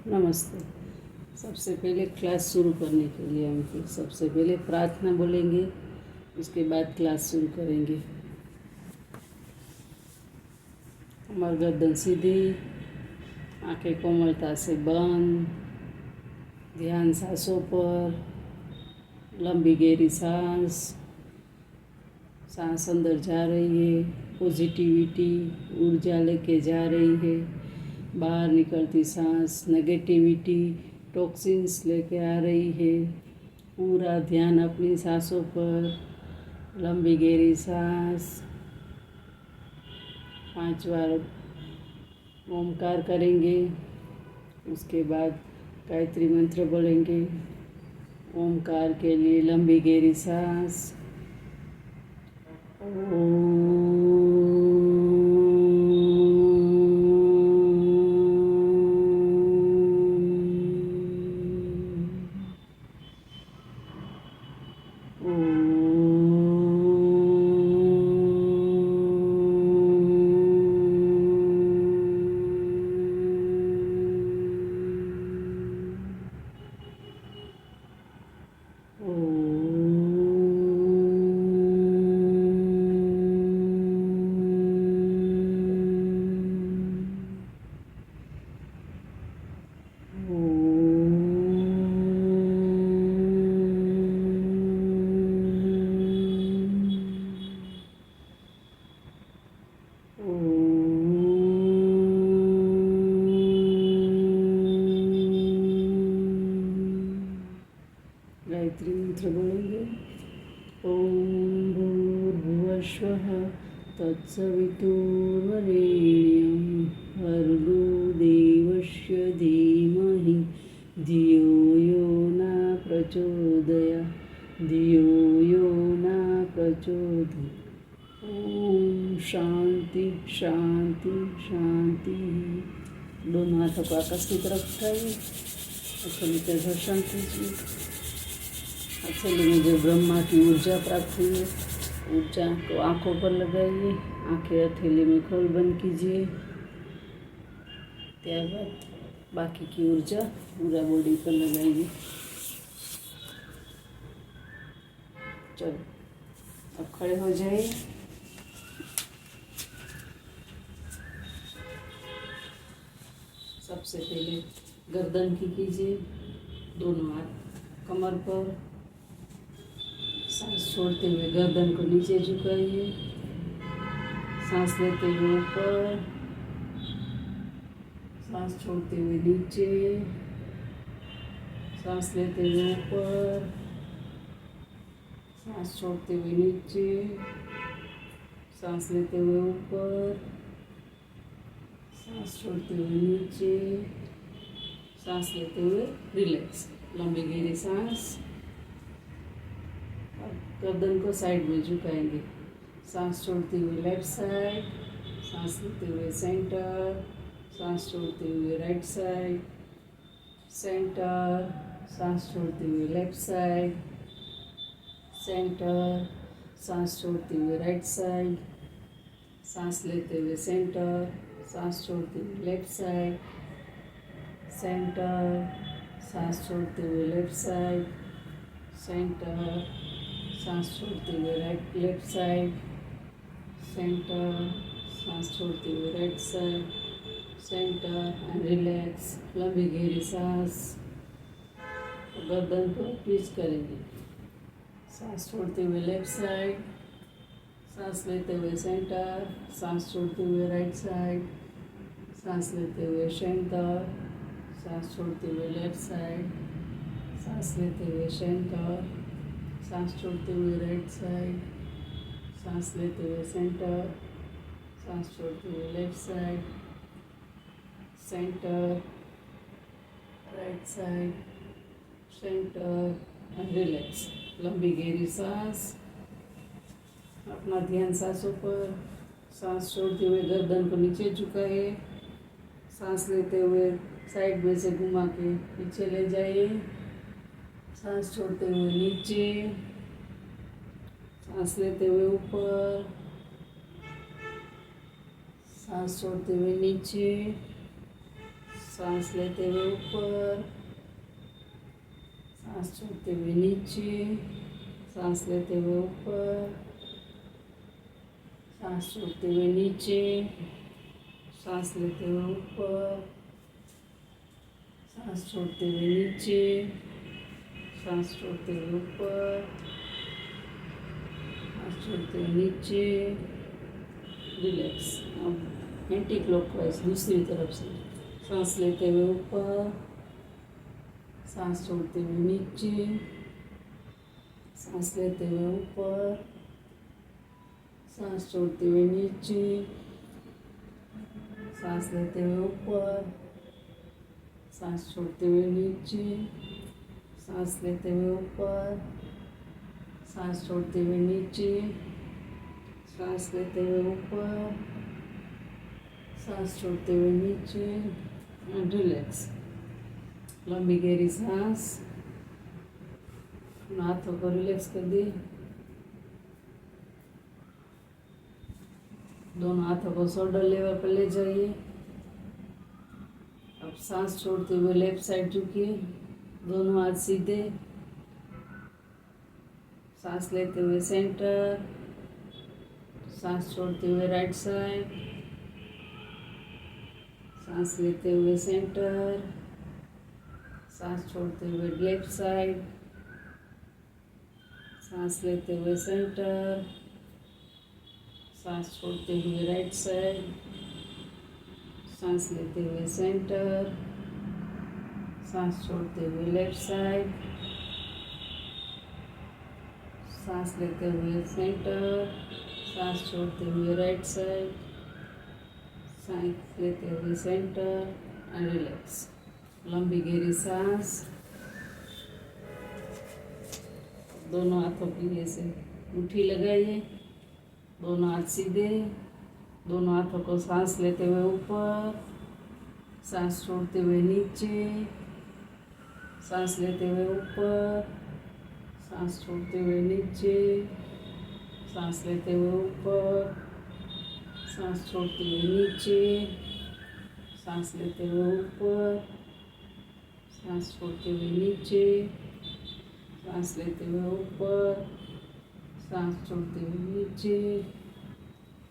नमस्ते। सबसे पहले क्लास शुरू करने के लिए हम फिर सबसे पहले प्रार्थना बोलेंगे, उसके बाद क्लास शुरू करेंगे। हमारी गर्दन सीधी, आंखें कोमलता से बंद, ध्यान सांसों पर, लंबी गहरी सांस। सांस अंदर जा रही है, पॉजिटिविटी ऊर्जा लेके जा रही है। बाहर निकलती सांस नेगेटिविटी टॉक्सिन्स लेके आ रही है। पूरा ध्यान अपनी सांसों पर, लंबी गहरी सांस। 5 बार ओमकार करेंगे, उसके बाद गायत्री मंत्र बोलेंगे। ओमकार के लिए लंबी गहरी सांस। गायत्री मंत्र बोलेंगे। ओम भूर्भुवस्वः तत्सवितुर्वरेण्यं भर्गो देवस्य धीमहि धियो यो न प्रचोदयात् ओम शांति शांति शांति। दोनों हाथों को आकाश की तरफ उठाइए, अच्छी तरह घर्षण कीजिए। हथेली में जो ब्रह्मा की ऊर्जा प्राप्त हुई है, ऊर्जा को आँखों पर लगाइए। आँखें हथेली में खोल बंद कीजिए। त्यारबाद बाकी की ऊर्जा पूरा बॉडी पर लगाइए। चलो अब खड़े हो जाइए। सबसे पहले गर्दन की कीजिए, दोनों हाथ कमर पर। सांस छोड़ते हुए गर्दन को नीचे झुकाइए। सांस लेते हुए ऊपर, सांस छोड़ते हुए नीचे। सांस लेते हुए ऊपर, सांस छोड़ते हुए नीचे। सांस लेते हुए ऊपर, सांस छोड़ते हुए नीचे। सांस लेते हुए रिलैक्स, लंबी गहरी सांस। गर्दन को साइड में झुकाएंगे। सांस छोड़ते हुए लेफ्ट साइड, सांस लेते हुए सेंटर, सांस छोड़ते हुए राइट साइड, सेंटर, सांस छोड़ते हुए लेफ्ट साइड, सेंटर, सांस छोड़ते हुए राइट साइड, सांस लेते हुए सेंटर, सांस छोड़ते हुए लेफ्ट साइड, सेंटर, सांस छोड़ते हुए लेफ्ट साइड, सेंटर, सांस छोड़ते हुए लेफ्ट साइड, सेंटर, सांस छोड़ते हुए right side, centre and relax. लंबी गहरी सांस। गर्दन को ट्विस्ट करेंगे। सांस छोड़ते हुए लेफ्ट साइड, सांस लेते हुए सेंटर, सांस छोड़ते हुए राइट साइड, सांस लेते हुए सेंटर, सांस छोड़ते हुए लेफ्ट साइड, सांस लेते हुए सेंटर, सांस छोड़ते हुए राइट साइड, सांस लेते हुए सेंटर, सांस छोड़ते हुए left side, centre, right side, centre and relax. लंबी गहरी सांस। अपना ध्यान सांसों पर। सांस छोड़ते हुए गर्दन को नीचे झुकाइए। सांस लेते हुए साइड में से घुमा के पीछे ले जाइए। सांस छोड़ते हुए नीचे, सांस लेते हुए ऊपर, सांस छोड़ते हुए नीचे, सांस लेते हुए ऊपर, सांस छोड़ते हुए नीचे, सांस लेते हुए ऊपर, सांस छोड़ते हुए नीचे, सांस लेते हुए ऊपर, सांस छोड़ते हुए नीचे, सांस छोड़ते हुए ऊपर, सांस छोड़ते हुए नीचे, रिलैक्स। अब एंटी क्लॉकवाइज दूसरी तरफ से सांस लेते हुए ऊपर, सांस छोड़ते हुए नीचे, सांस लेते हुए ऊपर, सांस छोड़ते हुए नीचे, सांस लेते हुए ऊपर, सांस छोड़ते हुए नीचे, सांस लेते हुए ऊपर, सांस छोड़ते हुए नीचे, सांस लेते हुए ऊपर, सांस छोड़ते हुए नीचे एंड रिलैक्स। लंबी गहरी सांस। हाथों को रिलैक्स कर दिए, दोनों हाथों को शोल्डर लेवल पर ले जाइए। अब सांस छोड़ते हुए लेफ्ट साइड झुकिए, दोनों हाथ सीधे, सांस लेते हुए सेंटर, सांस छोड़ते हुए राइट साइड, सांस लेते हुए सेंटर, सांस छोड़ते हुए लेफ्ट साइड, सांस लेते हुए सेंटर, सांस छोड़ते हुए राइट साइड, सांस लेते हुए सेंटर, सांस छोड़ते हुए लेफ्ट साइड, सांस लेते हुए सेंटर, सांस छोड़ते हुए राइट साइड, सांस लेते हुए सेंटर एंड रिलैक्स। लंबी गहरी सांस। दोनों हाथों की ऐसे मुट्ठी लगाइए, दोनों हाथ सीधे, दोनों हाथों को सांस लेते हुए ऊपर, सांस छोड़ते हुए नीचे, सांस लेते हुए ऊपर, सांस छोड़ते हुए नीचे, सांस लेते हुए ऊपर, सांस छोड़ते हुए नीचे, सांस लेते हुए ऊपर, सांस छोड़ते हुए नीचे, सांस लेते हुए ऊपर, सांस छोड़ते हुए नीचे,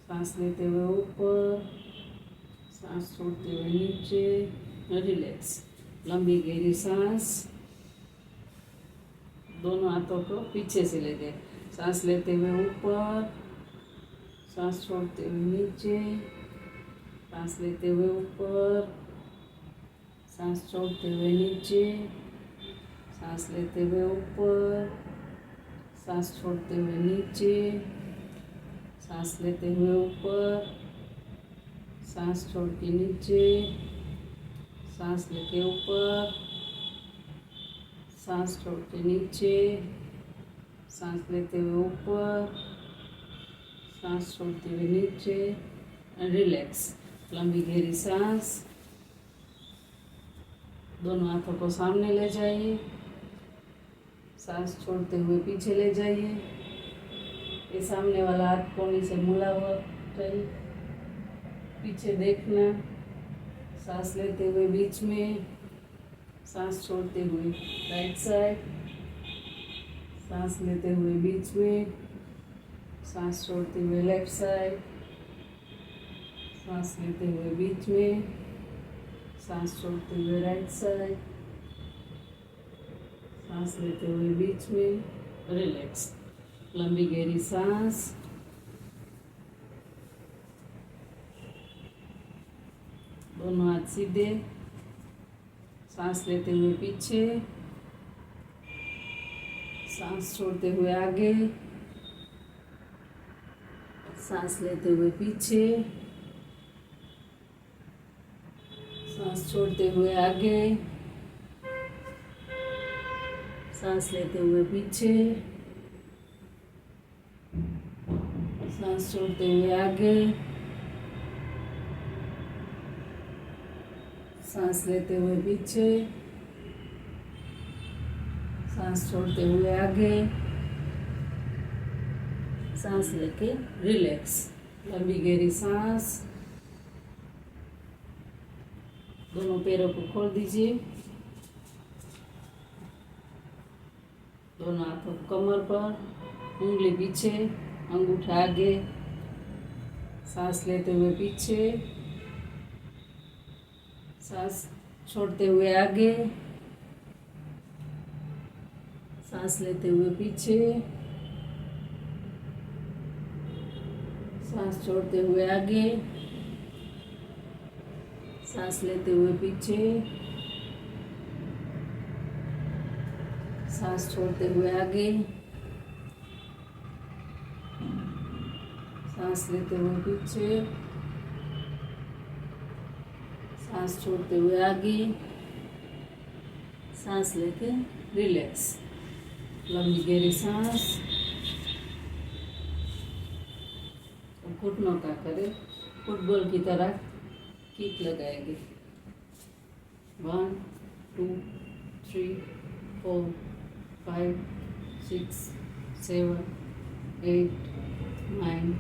सांस लेते हुए ऊपर, सांस छोड़ते हुए नीचे, रिलैक्स। लंबी गहरी सांस। दोनों हाथों को पीछे से ले गए, सांस लेते हुए ऊपर, सांस छोड़ते हुए नीचे, सांस लेते हुए ऊपर, सांस छोड़ते हुए नीचे, सांस लेते हुए ऊपर, सांस छोड़ते हुए नीचे, सांस लेते हुए ऊपर, सांस छोड़ के नीचे, सांस लेके ऊपर, सांस छोड़ के नीचे, सांस लेते हुए ऊपर, सांस छोड़ते हुए नीचे एंड रिलैक्स। लंबी गहरी सांस। दोनों हाथों को सामने ले जाइए, सांस छोड़ते हुए पीछे ले जाइए। ये सामने वाला हाथ कोहनी से मुड़ा हुआ रहे, पीछे देखना। सांस लेते हुए बीच में, सांस छोड़ते हुए राइट साइड, सांस लेते हुए बीच में, सांस छोड़ते हुए लेफ्ट साइड, सांस लेते हुए बीच में, सांस छोड़ते हुए राइट साइड, सांस लेते हुए बीच में, रिलैक्स। लंबी गहरी सांस। दोनों हाथ सीधे, सांस लेते हुए पीछे, सांस छोड़ते हुए आगे, सांस लेते हुए पीछे, सांस छोड़ते हुए आगे, सांस लेते हुए पीछे, सांस छोड़ते हुए आगे, सांस लेते हुए पीछे, सांस छोड़ते हुए आगे, सांस लेके रिलैक्स। लंबी गहरी सांस। दोनों पैरों को खोल दीजिए। दोनों हाथों को कमर पर, उंगली पीछे, अंगूठा आगे। सांस लेते हुए पीछे, सांस छोड़ते हुए आगे, सांस लेते हुए पीछे, सांस छोड़ते हुए आगे, सांस लेते हुए पीछे, सांस छोड़ते हुए आगे, सांस लेते हुए पीछे, सांस छोड़ते हुए आगे, सांस लेके रिलैक्स। लंबी गहरी सांस। घुटनों का करें फुटबॉल की तरह किक लगाएंगे। 1 2 3 4 5 6 7 8 9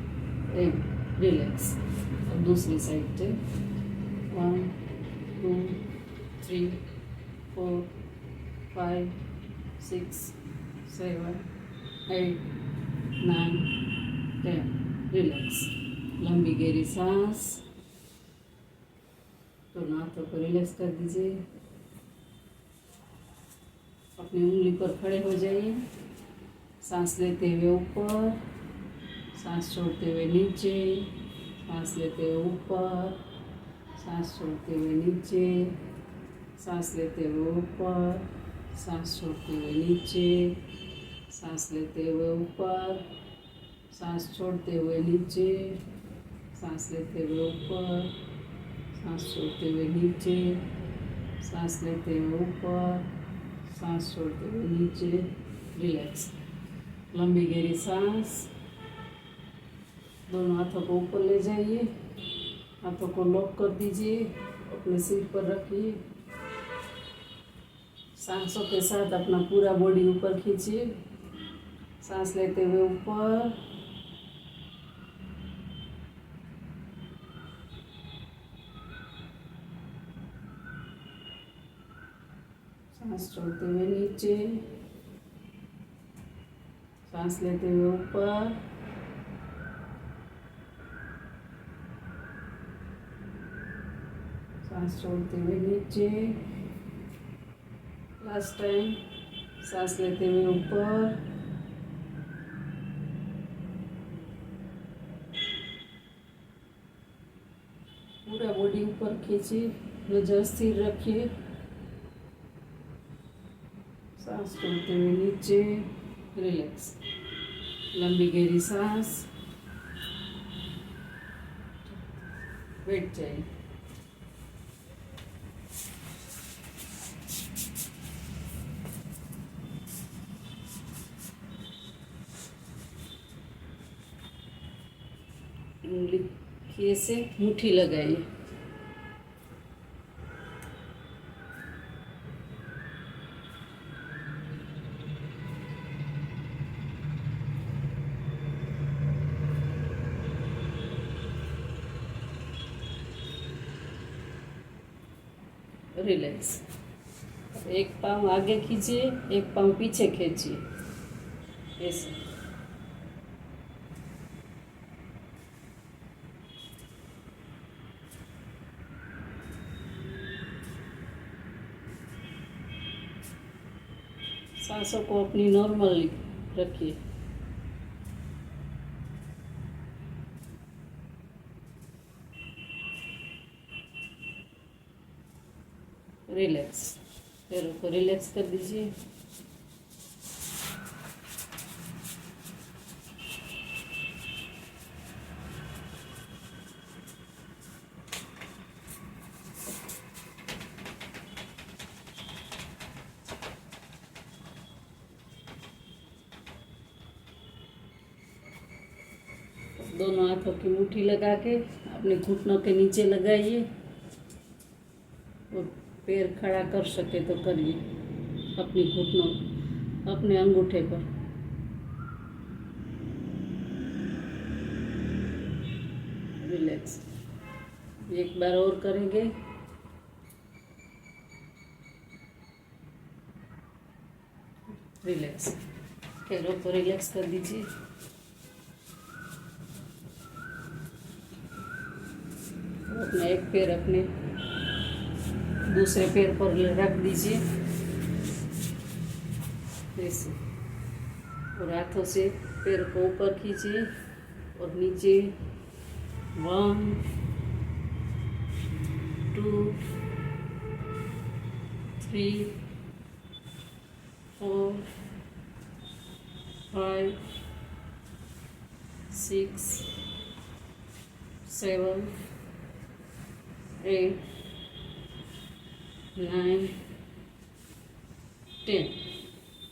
10। रिलैक्स। अब दूसरी साइड से 1 2 3 4 5 6 7 8 9 10। रिलैक्स। लंबी गहरी सांस। दोनों हाथों को रिलैक्स कर दीजिए। अपनी उंगली पर खड़े हो जाइए। सांस लेते हुए ऊपर, सांस छोड़ते हुए नीचे, सांस लेते हुए ऊपर, सांस छोड़ते हुए नीचे, सांस लेते हुए ऊपर, सांस छोड़ते हुए नीचे, सांस लेते हुए ऊपर, सांस छोड़ते हुए नीचे, सांस लेते हुए ऊपर, सांस छोड़ते हुए नीचे, सांस लेते हुए ऊपर, सांस छोड़ते हुए नीचे। रिलैक्स। लंबी गहरी सांस। दोनों हाथों को ऊपर ले जाइए। हाथों को लॉक कर दीजिए। अपने सिर पर रखिए। सांसों के साथ अपना पूरा बॉडी ऊपर खींचिए। सांस लेते हुए ऊपर, सांस छोड़ते हुए नीचे, सांस लेते हुए ऊपर, सांस छोड़ते हुए नीचे। Last time. सांस लेते हुए ऊपर, पूरा बॉडी ऊपर खींचिए। नजर स्थिर रखिए। सांस छोड़ते हुए नीचे। रिलैक्स। लंबी गहरी सांस। बैठ जाइए। उंगली से मुट्ठी लगाइए। रिलैक्स। एक पाँव आगे खींचिए, एक पाँव पीछे खींचिए। ऐसे। सांसों को अपनी नॉर्मल रखिए। रिलैक्स। पैरों को रिलैक्स कर दीजिए। दोनों हाथों की मुट्ठी लगा के अपने घुटनों के नीचे लगाइए और पैर खड़ा कर सके तो करिए। अपनी घुटनों अपने अंगूठे पर। रिलैक्स। एक बार और करेंगे। रिलैक्स। पैरों को रिलैक्स कर दीजिए। अपना एक पैर अपने दूसरे पैर पर रख दीजिए ऐसे, और हाथों से पैर को ऊपर खींचिए और नीचे 1 2 3 4 5 6 7 8 9 10।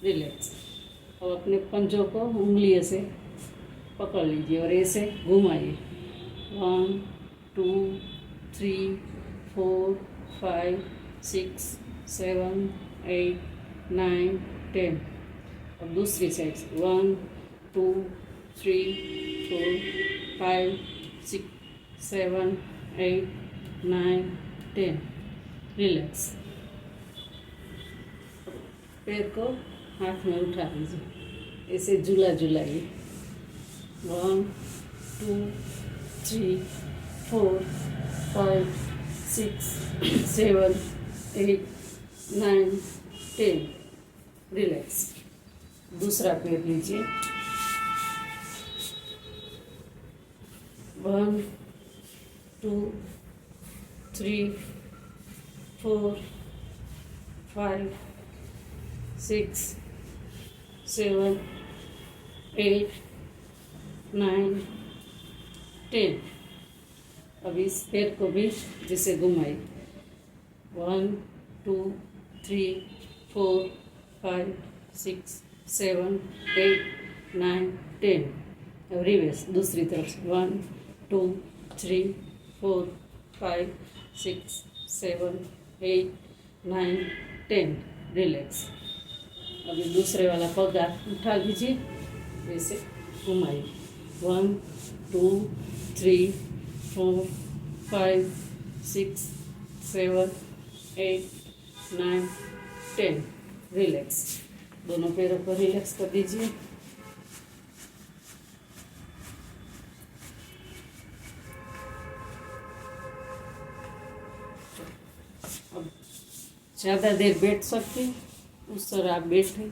रिलैक्स। अब अपने पंजों को उंगलियों से पकड़ लीजिए और ऐसे घुमाइए। 1 2 3 4 5 6 7 8 9 10। अब दूसरी साइड से 1 2 3 4 5 6 7 8 9 10। रिलैक्स। पैर को हाथ में उठा लीजिए, ऐसे झूला झूलाइए। 1 2 3 4 5 6 7 8 9 10। रिलैक्स। दूसरा पैर लीजिए। 1 2 3 4 5 6 7 8 9 10। अब इस पैर को भी जैसे घुमाई। 1 2 3 4 5 6 7 8 9 10। अब रिवर्स दूसरी तरफ से 1 2 3 4 5 6 7 8 9 10। रिलैक्स। अभी दूसरे वाला पग उठा लीजिए, ऐसे घुमाइए। 1 2 3 4 5 6 7 8 9 10। रिलैक्स। दोनों पैरों को रिलैक्स कर दीजिए। अब ज़्यादा देर बैठ सकते उस तरह आप बैठे।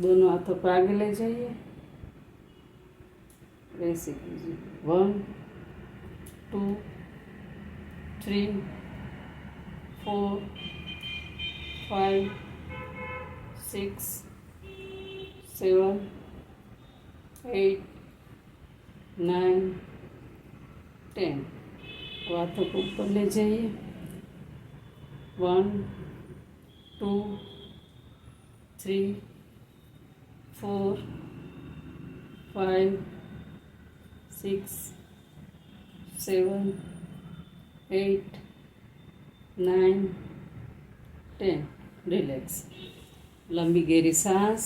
दोनों हाथों को आगे ले जाइए, ऐसे कीजिए। 1 2 3 4 5 6 7 8 9 10। हाथों को ऊपर ले जाइए। 1 2 3 4 5 6 7 8 9 10। रिलैक्स। लंबी गहरी सांस।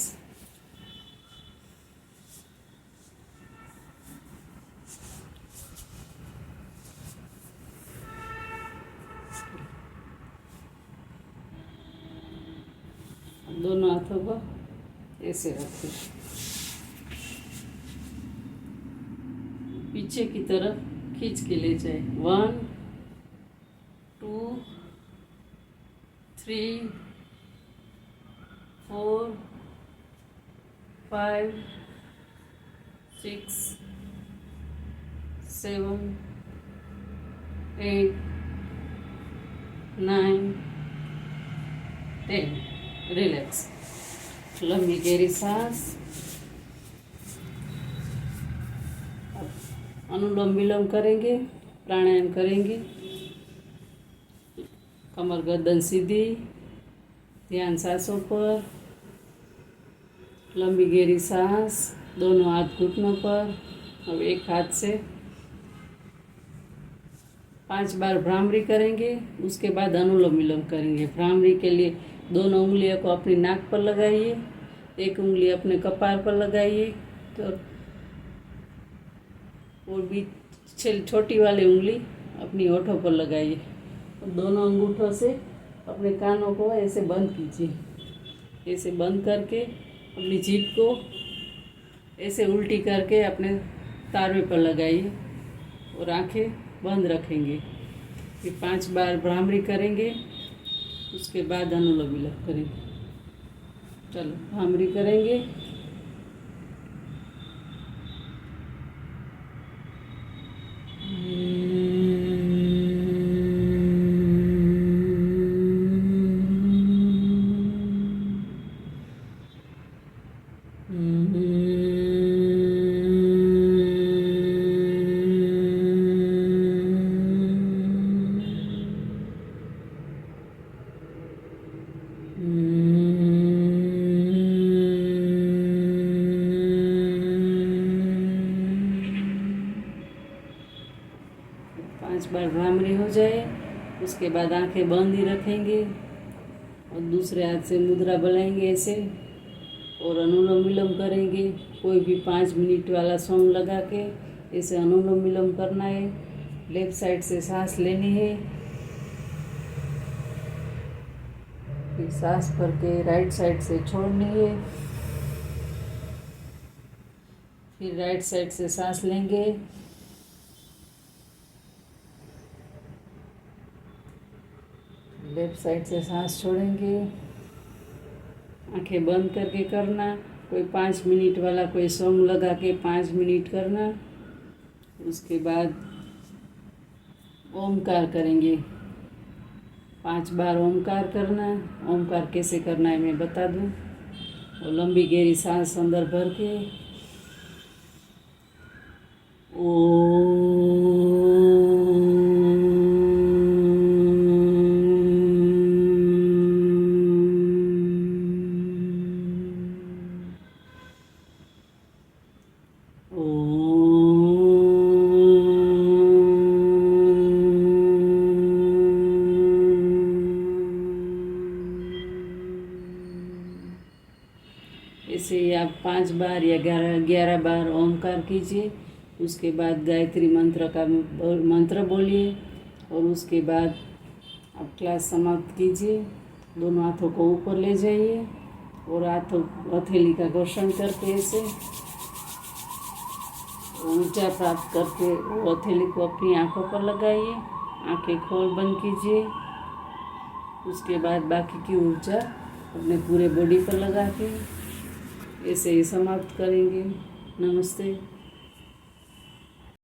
दोनों हाथों को ऐसे रखें, पीछे की तरफ खींच के ले जाए। 1 2 3 4 5 6 7 8 9 10। रिलैक्स। लंबी गहरी सांस। अनुलोम विलोम करेंगे, प्राणायाम करेंगे। कमर गर्दन सीधी, ध्यान सांसों पर। लंबी गहरी सांस, दोनों हाथ घुटनों पर। अब एक हाथ से 5 बार भ्रामरी करेंगे, उसके बाद अनुलोम विलोम करेंगे। भ्रामरी के लिए दोनों उंगलियों को अपनी नाक पर लगाइए, एक उंगली अपने कपार पर लगाइए, तो और बीच छोटी वाली उंगली अपनी होठों पर लगाइए और दोनों अंगूठों से अपने कानों को ऐसे बंद कीजिए। ऐसे बंद करके अपनी जीभ को ऐसे उल्टी करके अपने तारवे पर लगाइए और आंखें बंद रखेंगे। फिर 5 बार भ्रामरी करेंगे, उसके बाद अनुलोम विलोम करेंगे। चलो भ्रामरी करेंगे। पाँच बार भ्रामरी हो जाए उसके बाद आंखें बंद ही रखेंगे और दूसरे हाथ से मुद्रा बनाएंगे ऐसे और अनुलोम विलोम करेंगे। कोई भी 5 मिनट वाला सॉन्ग लगा के ऐसे अनुलोम विलोम करना है। लेफ्ट साइड से सांस लेनी है, फिर सांस भर के राइट साइड से छोड़नी है, फिर राइट साइड से सांस लेंगे, लेफ्ट साइड से सांस छोड़ेंगे। आंखें बंद करके करना। कोई 5 मिनट वाला कोई सॉन्ग लगा के 5 मिनट करना। उसके बाद ओमकार करेंगे। 5 बार ओमकार करना। ओमकार कैसे करना है मैं बता दूं। और लंबी गहरी सांस अंदर भर के ऐसे ही आप 5 बार या 11 बार ओमकार कीजिए। उसके बाद गायत्री मंत्र का मंत्र बोलिए और उसके बाद आप क्लास समाप्त कीजिए। दोनों हाथों को ऊपर ले जाइए और हाथों हथेली का घर्षण करके ऐसे ऊर्जा प्राप्त करके वो हथेली को अपनी आंखों पर लगाइए। आंखें खोल बंद कीजिए। उसके बाद बाकी की ऊर्जा अपने पूरे बॉडी पर लगा के ऐसे ही समाप्त करेंगे। नमस्ते।